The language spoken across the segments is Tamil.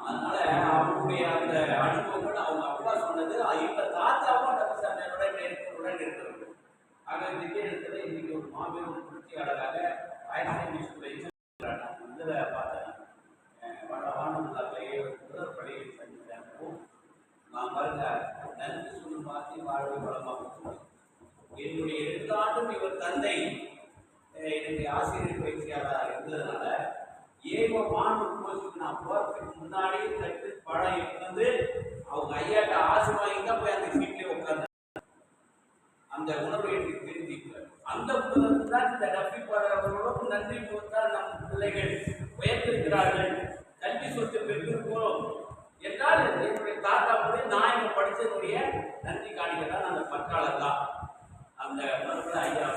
அதனால அவங்களுடைய அந்த அனுபவங்கள் அவங்க அப்பா சொன்னது இப்ப தாத்தாவும் டபுசாமியோட உடன் இருக்கிறது. ஆக இந்த இடத்துல இன்னைக்கு ஒரு மாபெரும் புரட்சியாளராக இதில் பார்த்தேன். வானூர்லேயே முதற்பள்ளியை சந்தித்தாகவும் நான் பாருங்க நன்றி சொல்லும் பார்த்து வாழ்வை வளமாக என்னுடைய 2 ஆண்டும் இவர் தந்தை எனக்கு ஆசிரியர் பயிற்சியாளராக இருந்ததுனால வானூர் கோச்சுக்கு நான் போகிறதுக்கு முன்னாடி கற்று படம் இருந்து அவங்க ஐயாட்ட ஆசை வாங்கி தான் போய் அந்த சீட்லேயே உட்கார்ந்து அந்த உணர்வை எனக்கு தெரிஞ்சுக்கிறார். அந்த புத்தகத்தில் தான் இந்த டப்பி பாடல்களோடு நன்றி போட்டால் நம் பிள்ளைகள் உயர்ந்திருக்கிறார்கள், கல்வி சொத்து பெற்றிருக்கிறோம் என்றால் என்னுடைய தாத்தா கூட நான் இங்கே படித்ததுடைய நன்றி காணிகள் அந்த பற்காலம் தான். அந்த உணர்வுல ஐயா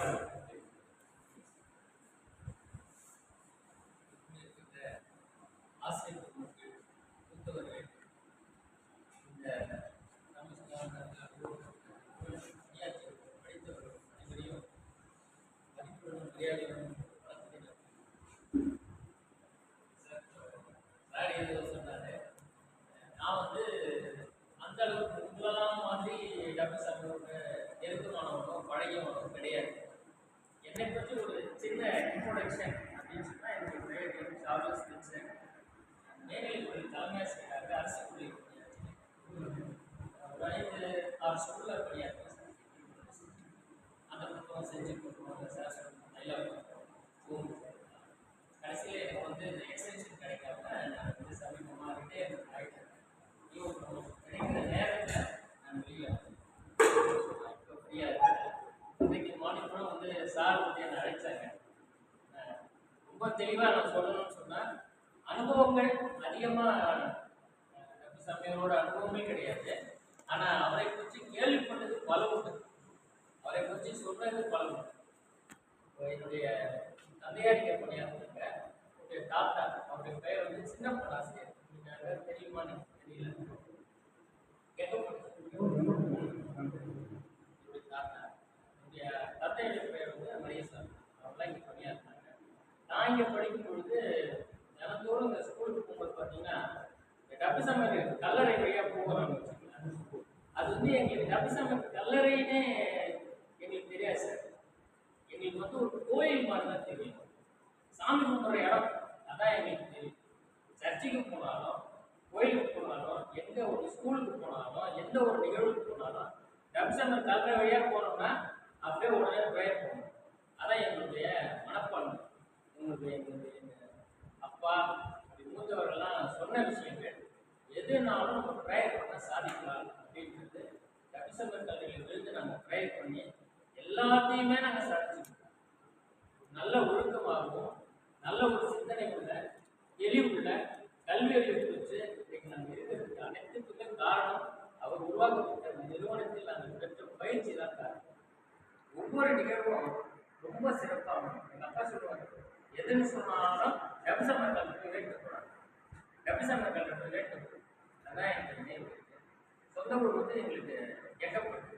நான் வந்து அந்த அளவுக்கு உங்களெல்லாம் மாதிரி டாக்டர் சாப்பிட நெருக்கமானவனோ பழகியவனோ கிடையாது. என்னை பற்றி ஒரு சின்ன இன்ட்ரோடக்ஷன் அப்படின்னு சொன்னால் என்னுடைய பெயர் சார்லஸ் வின்சென்ட். மேல்நிலைப்பள்ளி தலைமையாசிரியராக அரசு பள்ளி ஒரு 5-6 ஸ்கூலில் பணியாற்றி அந்த புத்தகம் செஞ்சு கொடுக்கணும் சார் நல்லா கடைசியில் எனக்கு வந்து இந்த எக்ஸ்டென்ஷன் கிடைக்காம நான் வந்து சமீபமாக ரிட்டையர் ஆகிட்டேன். கிடைக்கிற நேரத்தில் நான் வெளியே இப்போ ஃப்ரீயாக இருக்கேன். இன்றைக்கு மார்னிங் கூட வந்து சார் வந்து என்னை அழைச்சாங்க. ரொம்ப தெளிவாக நான் சொல்லணும்னு சொன்னால் அனுபவங்கள் அதிகமாக சமையலோட அனுபவமே கிடையாது. ஆனால் அவரை பற்றி கேள்விப்பட்டது பல உண்டு, அவரை பற்றி சொல்றது பல உண்டு. என்னுடைய தந்தையாரிக்க பணியாற்றுங்க என்னுடைய தாத்தா, அவருடைய பெயர் வந்து சின்னப்பன் ஆசிரியர். நீங்கள் தெரியுமா தெரியல, என்னுடைய தாத்தா, என்னுடைய தந்தையுடைய பெயர் வந்து மரியசாமி. அவர்லாம் இங்கே பணியாற்றினாங்க. நான் இங்கே படிக்கும் பொழுது தினந்தோறும் இந்த ஸ்கூலுக்கு போகும்போது பார்த்தீங்கன்னா இந்த டப்பிசமர் கல்லறை வழியாக போகிறாங்க வச்சுக்கலாம். அது வந்து எங்களுக்கு டப்பிசமர் கல்லறைன்னே எங்களுக்கு தெரியாது சார். எங்களுக்கு வந்து ஒரு கோயில் மாதிரி தான் தெரியும். சாமி கும்பிட்ற இடம் அதான் எங்களுக்கு தெரியும். சர்ச்சுக்கு போனாலும் கோயிலுக்கு போனாலும் எந்த ஒரு ஸ்கூலுக்கு போனாலும் எந்த ஒரு நிகழ்வுக்கு போனாலும் டப்பிசமர் கல்லறை வழியாக போனோம்னா அப்படியே உடனே ப்ரேயர் போகணும். அதான் எங்களுடைய மனப்பான்மை. எங்களுடைய அப்பா அப்படி மூத்தவர்கள்லாம் சொன்ன விஷயங்கள் எதுனாலும் நம்ம ப்ரேயர் பண்ண சாதிக்கலாம் அப்படின்றது டப்பிசமர் கல்லறையிலிருந்து நாங்கள் ப்ரேயர் பண்ணி எல்லாத்தையுமே நாங்கள் சாதிச்சிருக்கோம். நல்ல ஒழுக்கமாகவும் நல்ல ஒரு சிந்தனை உள்ள தெளிவுள்ள கல்வி அறிவு வச்சு இன்றைக்கு நாங்கள் இருக்கிறதுக்கு அனைத்துக்குமே காரணம் அவர் உருவாக்கப்பட்ட அந்த நிறுவனத்தில் நாங்கள் பெற்ற பயிற்சி தான் காரணம். ஒவ்வொரு நிகழ்வும் ரொம்ப சிறப்பாகும். எங்கள் அப்பா சொல்லுவாங்க, எதுன்னு சொன்னாலும் டப்பிசமர் கல்லறை வேண்டப்படும், டப்பிசமர் கல்லறை வேண்டப்படும். அதான் எங்கள் நினைவு இருக்கு. சொந்த ஊர் வந்து எங்களுக்கு எக்கப்பட்டு.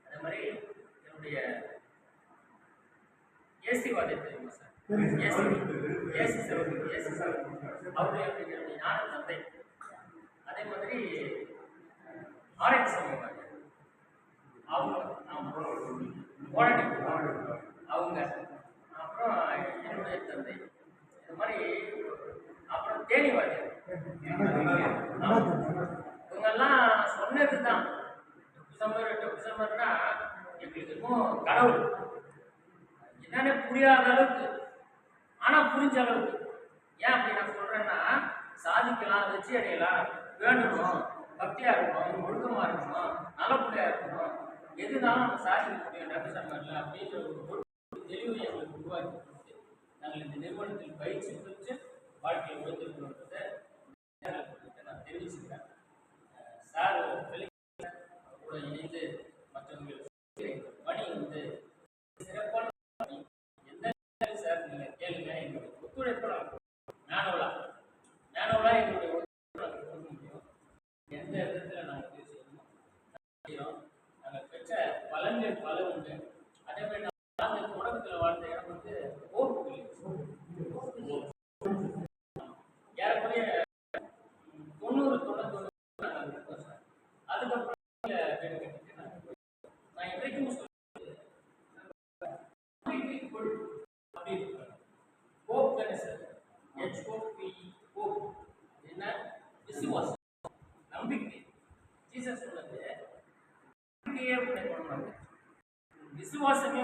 அதே மாதிரி என்னுடைய ஏசிவாதை தெரியுமா சார்? ஏசி சார் அவருடைய ஞான தந்தை. அதே மாதிரி ஆராய்ச்சி சமூகம் அவங்க அவங்க அப்புறம் என்னுடைய தந்தை. இந்த மாதிரி அப்புறம் தேனிவாதி இவங்கெல்லாம் சொன்னது தான். டிசம்பர்னா எங்களுக்கு இருக்கும் கடவுள் என்னன்னு புரியாத அளவுக்கு, ஆனால் புரிஞ்ச அளவுக்கு. ஏன் அப்படி நான் சொல்கிறேன்னா, சாதிக்கலாம், வெற்றி அடையலாம், வேண்டணும், பக்தியாக இருக்கணும், ஒழுக்கமாக இருக்கணும், நல்லபடியாக இருக்கணும், எதுனாலும் நம்ம சாதிக்க முடியும் டப்பிசமரில் அப்படின்ற ஒரு தெளிவு எங்களுக்கு உருவாக்கி கொடுத்து நாங்கள் இந்த நிறுவனத்தில் பயிற்சி பெற்று வாழ்க்கையை உயர்ந்திருக்கணுன்றதை நான் தெரிவிச்சுக்கிறேன். சார் கூட இணைந்து மற்றவங்களுக்கு பணி வந்து சிறப்பான பணி. எந்த சார் நீங்கள் கேளுங்க, எங்களுடைய ஒத்துழைப்பு மேனுவலாக எங்களுடைய ஒத்துழைப்பு கொடுக்க முடியும். எந்த விதத்தில் நாங்கள் செய்யணும். நாங்கள் பெற்ற பலன்கள் பல உண்டு. அதே மாதிரி நாங்கள் தொடக்கத்தில் வாழ்ந்த இடம் வந்து நம்பிக்கையே உன்னை கொண்டு வந்து விசுவாசமே